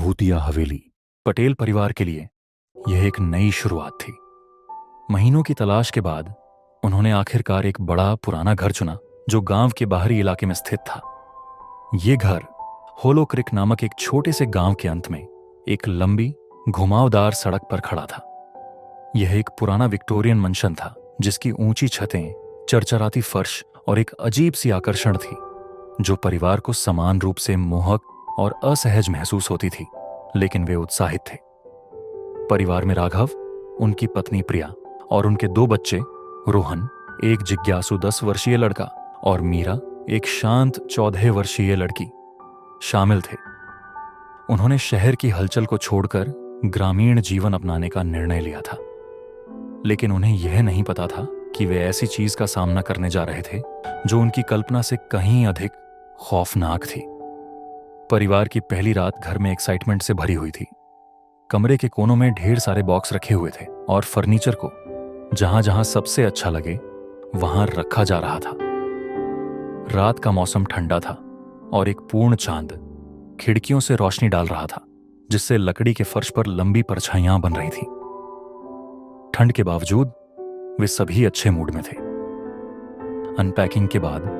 भूतिया हवेली। पटेल परिवार के लिए यह एक नई शुरुआत थी। महीनों की तलाश के बाद उन्होंने आखिरकार एक बड़ा पुराना घर चुना जो गांव के बाहरी इलाके में स्थित था। ये घर होलो क्रिक नामक एक छोटे से गांव के अंत में एक लंबी घुमावदार सड़क पर खड़ा था। यह एक पुराना विक्टोरियन मंशन था जिसकी ऊंची छतें, चरचराती फर्श और एक अजीब सी आकर्षण थी जो परिवार को समान रूप से मोहक और असहज महसूस होती थी, लेकिन वे उत्साहित थे। परिवार में राघव, उनकी पत्नी प्रिया और उनके 2 बच्चे रोहन, एक जिज्ञासु 10 वर्षीय लड़का, और मीरा, एक शांत 14 वर्षीय लड़की शामिल थे। उन्होंने शहर की हलचल को छोड़कर ग्रामीण जीवन अपनाने का निर्णय लिया था, लेकिन उन्हें यह नहीं पता था कि वे ऐसी चीज का सामना करने जा रहे थे जो उनकी कल्पना से कहीं अधिक खौफनाक थी। परिवार की पहली रात घर में एक्साइटमेंट से भरी हुई थी। कमरे के कोनों में ढेर सारे बॉक्स रखे हुए थे और फर्नीचर को जहां जहां सबसे अच्छा लगे वहां रखा जा रहा था। रात का मौसम ठंडा था और एक पूर्ण चांद खिड़कियों से रोशनी डाल रहा था, जिससे लकड़ी के फर्श पर लंबी परछाइयां बन रही थीं। ठंड के बावजूद वे सभी अच्छे मूड में थे। अनपैकिंग के बाद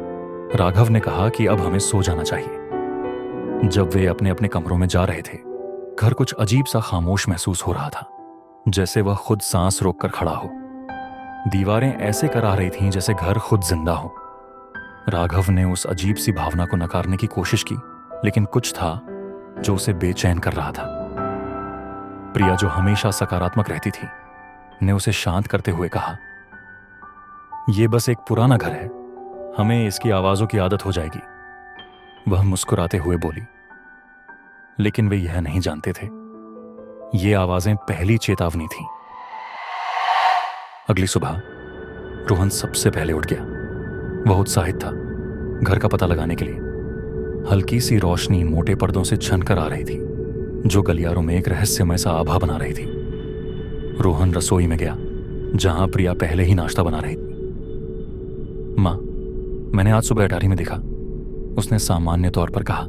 राघव ने कहा कि अब हमें सो जाना चाहिए। जब वे अपने अपने कमरों में जा रहे थे, घर कुछ अजीब सा खामोश महसूस हो रहा था, जैसे वह खुद सांस रोककर खड़ा हो। दीवारें ऐसे करा रही थीं जैसे घर खुद जिंदा हो। राघव ने उस अजीब सी भावना को नकारने की कोशिश की, लेकिन कुछ था जो उसे बेचैन कर रहा था। प्रिया, जो हमेशा सकारात्मक रहती थी, ने उसे शांत करते हुए कहा, यह बस एक पुराना घर है, हमें इसकी आवाजों की आदत हो जाएगी। वह मुस्कुराते हुए बोली, लेकिन वे यह नहीं जानते थे, ये आवाजें पहली चेतावनी थी। अगली सुबह रोहन सबसे पहले उठ गया। वह उत्साहित था घर का पता लगाने के लिए। हल्की सी रोशनी मोटे पर्दों से छनकर आ रही थी जो गलियारों में एक रहस्यमय सा आभा बना रही थी। रोहन रसोई में गया जहां प्रिया पहले ही नाश्ता बना रही थी। मां, मैंने आज सुबह अटारी में देखा, उसने सामान्य तौर पर कहा।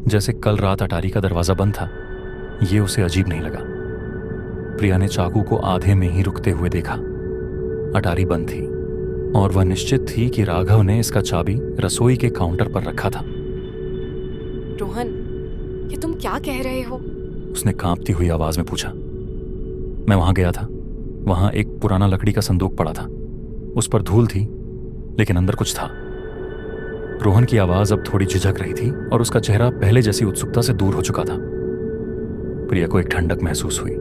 जैसे कल रात अटारी का दरवाजा बंद था, यह उसे अजीब नहीं लगा। प्रिया ने चाकू को आधे में ही रुकते हुए देखा। अटारी बंद थी और वह निश्चित थी कि राघव ने इसका चाबी रसोई के काउंटर पर रखा था। रोहन, ये तुम क्या कह रहे हो? उसने कांपती हुई आवाज में पूछा। मैं वहां गया था। वहां एक पुराना लकड़ी का संदूक पड़ा था। उस पर धूल थी, लेकिन अंदर कुछ था। रोहन की आवाज अब थोड़ी झिझक रही थी और उसका चेहरा पहले जैसी उत्सुकता से दूर हो चुका था। प्रिया को एक ठंडक महसूस हुई।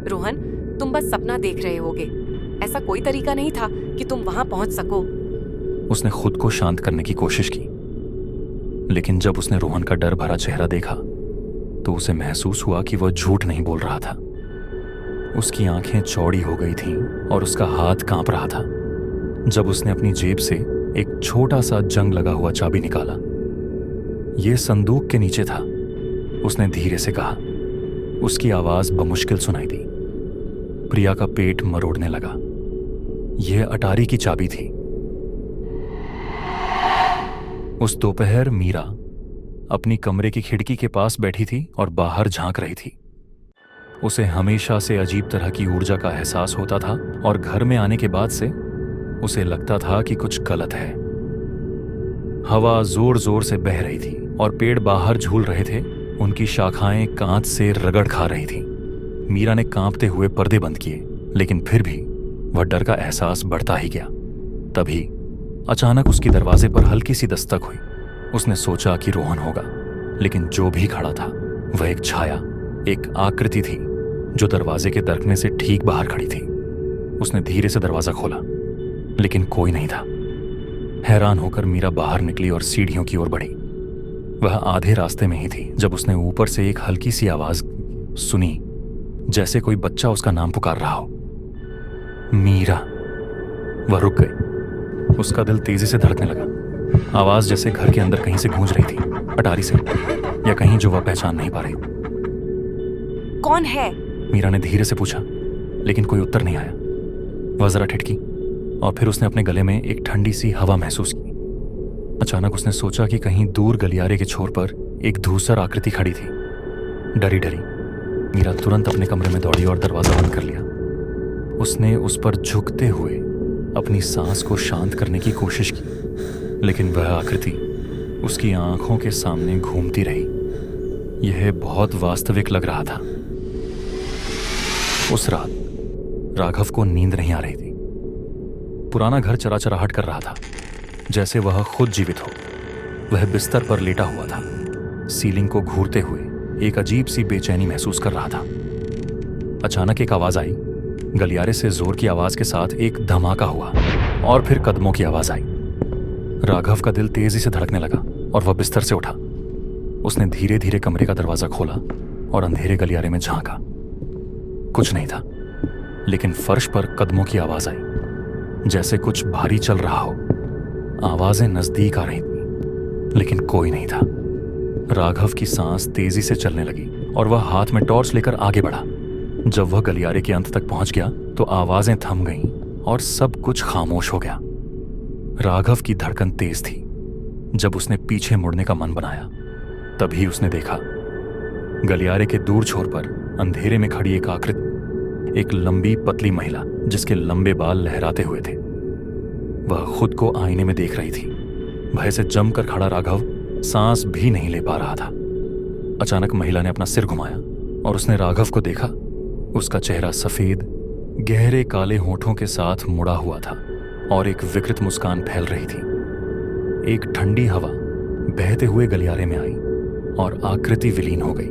रोहन, तुम बस सपना देख रहे होगे। ऐसा कोई तरीका नहीं था कि तुम वहां पहुंच सको। उसने खुद को शांत करने की कोशिश की, लेकिन जब उसने रोहन का डर भरा चेहरा देखा तो उसे महसूस हुआ कि वह झूठ नहीं बोल रहा था। उसकी आंखें चौड़ी हो गई थीं और उसका हाथ कांप रहा था। जब उसने अपनी जेब से एक छोटा सा जंग लगा हुआ चाबी निकाला। यह संदूक के नीचे था, उसने धीरे से कहा। उसकी आवाज बमुश्किल सुनाई दी। प्रिया का पेट मरोड़ने लगा। यह अटारी की चाबी थी। उस दोपहर मीरा अपनी कमरे की खिड़की के पास बैठी थी और बाहर झांक रही थी। उसे हमेशा से अजीब तरह की ऊर्जा का एहसास होता था और घर में आने के बाद से उसे लगता था कि कुछ गलत है। हवा जोर जोर से बह रही थी और पेड़ बाहर झूल रहे थे। उनकी शाखाएं कांच से रगड़ खा रही थी। मीरा ने कांपते हुए पर्दे बंद किए, लेकिन फिर भी वह डर का एहसास बढ़ता ही गया। तभी अचानक उसकी दरवाजे पर हल्की सी दस्तक हुई। उसने सोचा कि रोहन होगा, लेकिन जो भी खड़ा था वह एक छाया, एक आकृति थी जो दरवाजे के दरकने से ठीक बाहर खड़ी थी। उसने धीरे से दरवाजा खोला, लेकिन कोई नहीं था। हैरान होकर मीरा बाहर निकली और सीढ़ियों की ओर बढ़ी। वह आधे रास्ते में ही थी जब उसने ऊपर से एक हल्की सी आवाज सुनी, जैसे कोई बच्चा उसका नाम पुकार रहा हो। मीरा। वह रुक गई। उसका दिल तेजी से धड़कने लगा। आवाज जैसे घर के अंदर कहीं से गूंज रही थी, अटारी से, या कहीं जो वह पहचान नहीं पा रही। कौन है? मीरा ने धीरे से पूछा, लेकिन कोई उत्तर नहीं आया। वह जरा ठिठकी और फिर उसने अपने गले में एक ठंडी सी हवा महसूस की। अचानक उसने सोचा कि कहीं दूर गलियारे के छोर पर एक धूसर आकृति खड़ी थी डरी डरी मीरा तुरंत अपने कमरे में दौड़ी और दरवाजा बंद कर लिया। उसने उस पर झुकते हुए अपनी सांस को शांत करने की कोशिश की, लेकिन वह आकृति उसकी आंखों के सामने घूमती रही। यह बहुत वास्तविक लग रहा था। उस रात राघव को नींद नहीं आ रही थी। पुराना घर चराचराहट कर रहा था, जैसे वह खुद जीवित हो। वह बिस्तर पर लेटा हुआ था, सीलिंग को घूरते हुए एक अजीब सी बेचैनी महसूस कर रहा था। अचानक एक आवाज आई। गलियारे से जोर की आवाज के साथ एक धमाका हुआ और फिर कदमों की आवाज आई। राघव का दिल तेजी से धड़कने लगा और वह बिस्तर से उठा। उसने धीरे धीरे कमरे का दरवाजा खोला और अंधेरे गलियारे में झांका। कुछ नहीं था, लेकिन फर्श पर कदमों की आवाज आई, जैसे कुछ भारी चल रहा हो। आवाजें नजदीक आ रही थी, लेकिन कोई नहीं था। राघव की सांस तेजी से चलने लगी और वह हाथ में टॉर्च लेकर आगे बढ़ा। जब वह गलियारे के अंत तक पहुंच गया तो आवाजें थम गईं और सब कुछ खामोश हो गया। राघव की धड़कन तेज थी। जब उसने पीछे मुड़ने का मन बनाया, तभी उसने देखा गलियारे के दूर छोर पर अंधेरे में खड़ी एक आकृति, एक लंबी पतली महिला जिसके लंबे बाल लहराते हुए थे। वह खुद को आईने में देख रही थी। भय से जमकर खड़ा राघव सांस भी नहीं ले पा रहा था। अचानक महिला ने अपना सिर घुमाया और उसने राघव को देखा। उसका चेहरा सफेद, गहरे काले होठों के साथ मुड़ा हुआ था और एक विकृत मुस्कान फैल रही थी। एक ठंडी हवा बहते हुए गलियारे में आई और आकृति विलीन हो गई।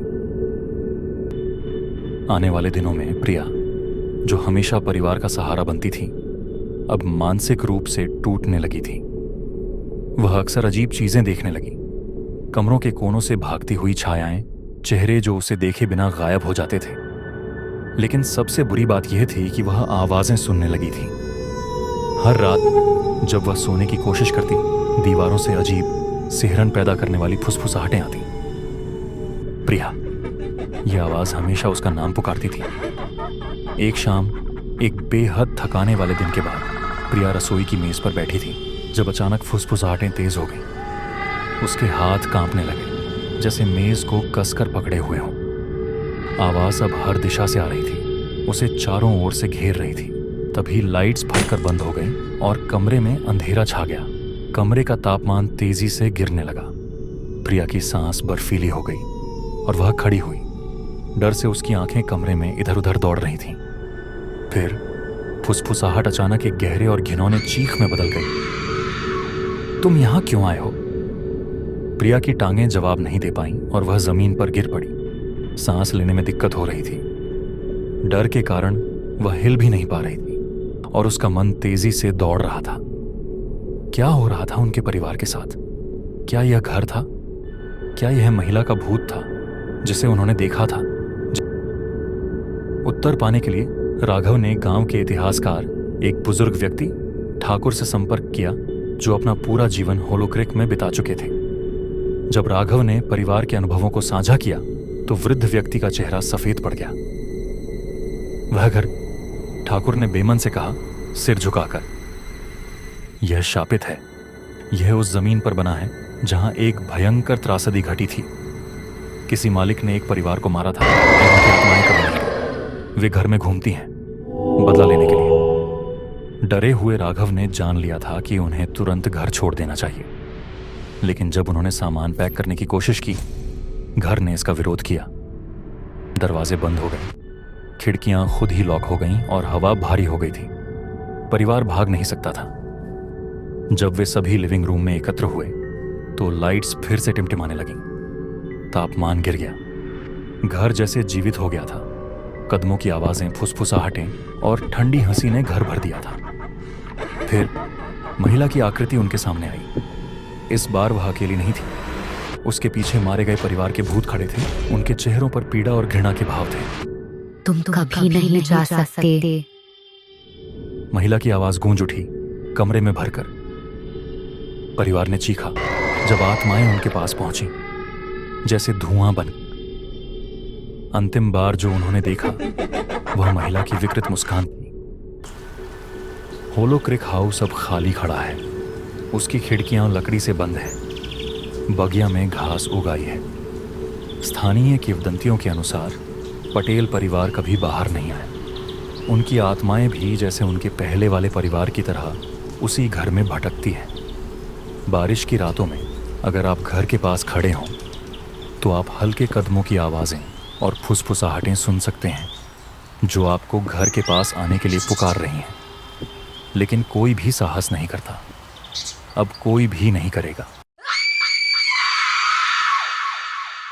आने वाले दिनों में प्रिया, जो हमेशा परिवार का सहारा बनती थी, अब मानसिक रूप से टूटने लगी थी। वह अक्सर अजीब चीजें देखने लगी। कमरों के कोनों से भागती हुई छायाएं, चेहरे जो उसे देखे बिना गायब हो जाते थे। लेकिन सबसे बुरी बात यह थी कि वह आवाजें सुनने लगी थी। हर रात जब वह सोने की कोशिश करती, दीवारों से अजीब सिहरन पैदा करने वाली फुसफुसाहटें आती। प्रिया, यह आवाज हमेशा उसका नाम पुकारती थी। एक शाम, एक बेहद थकाने वाले दिन के बाद प्रिया रसोई की मेज पर बैठी थी जब अचानक फुसफुसाहटें तेज हो गईं। उसके हाथ कांपने लगे, जैसे मेज को कसकर पकड़े हुए हों। आवाज अब हर दिशा से आ रही थी, उसे चारों ओर से घेर रही थी। तभी लाइट्स फटकर बंद हो गई और कमरे में अंधेरा छा गया। कमरे का तापमान तेजी से गिरने लगा। प्रिया की सांस बर्फीली हो गई और वह खड़ी हुई। डर से उसकी आंखें कमरे में इधर उधर दौड़ रही थीं। फिर फुसफुसाहट अचानक एक गहरे और घिनौने चीख में बदल गई। तुम यहां क्यों आए हो? प्रिया की टांगें जवाब नहीं दे पाईं और वह जमीन पर गिर पड़ी। सांस लेने में दिक्कत हो रही थी। डर के कारण वह हिल भी नहीं पा रही थी और उसका मन तेजी से दौड़ रहा था। क्या हो रहा था उनके परिवार के साथ? क्या यह घर था? क्या यह महिला का भूत था जिसे उन्होंने देखा था? उत्तर पाने के लिए राघव ने गांव के इतिहासकार, एक बुजुर्ग व्यक्ति ठाकुर से संपर्क किया, जो अपना पूरा जीवन होलोक्रिक में बिता चुके थे। जब राघव ने परिवार के अनुभवों को साझा किया तो वृद्ध व्यक्ति का चेहरा सफेद पड़ गया। वह घर, ठाकुर ने बेमन से कहा, सिर झुकाकर, यह शापित है। यह उस जमीन पर बना है जहां एक भयंकर त्रासदी घटी थी। किसी मालिक ने एक परिवार को मारा था और उनकी आत्माएं कभी नहीं। वे घर में घूमती हैं बदला लेने के लिए। डरे हुए राघव ने जान लिया था कि उन्हें तुरंत घर छोड़ देना चाहिए, लेकिन जब उन्होंने सामान पैक करने की कोशिश की, घर ने इसका विरोध किया। दरवाजे बंद हो गए, खिड़कियां खुद ही लॉक हो गईं और हवा भारी हो गई थी। परिवार भाग नहीं सकता था। जब वे सभी लिविंग रूम में एकत्र हुए तो लाइट्स फिर से टिमटिमाने लगीं। तापमान गिर गया। घर जैसे जीवित हो गया था। कदमों की आवाजें, फुसफुसाहटें और ठंडी हंसी ने घर भर दिया था। फिर महिला की आकृति उनके सामने आई। इस बार वह अकेली नहीं थी। उसके पीछे मारे गए परिवार के भूत खड़े थे। उनके चेहरों पर पीड़ा और घृणा के भाव थे। तुम कभी नहीं जा सकते। महिला की आवाज गूंज उठी कमरे में भरकर। परिवार ने चीखा जब आत्माएं उनके पास पहुंची, जैसे धुआं बन। अंतिम बार जो उन्होंने देखा वह महिला की विकृत मुस्कान थी। होलोक्रिक हाउस अब खाली खड़ा है। उसकी खिड़कियां लकड़ी से बंद है। बगिया में घास उगाई है। स्थानीय किंवदंतियों के अनुसार पटेल परिवार कभी बाहर नहीं आए। उनकी आत्माएं भी जैसे उनके पहले वाले परिवार की तरह उसी घर में भटकती हैं। बारिश की रातों में अगर आप घर के पास खड़े हों तो आप हल्के कदमों की आवाज़ें और फुसफुसाहटें सुन सकते हैं जो आपको घर के पास आने के लिए पुकार रही हैं। लेकिन कोई भी साहस नहीं करता, अब कोई भी नहीं करेगा।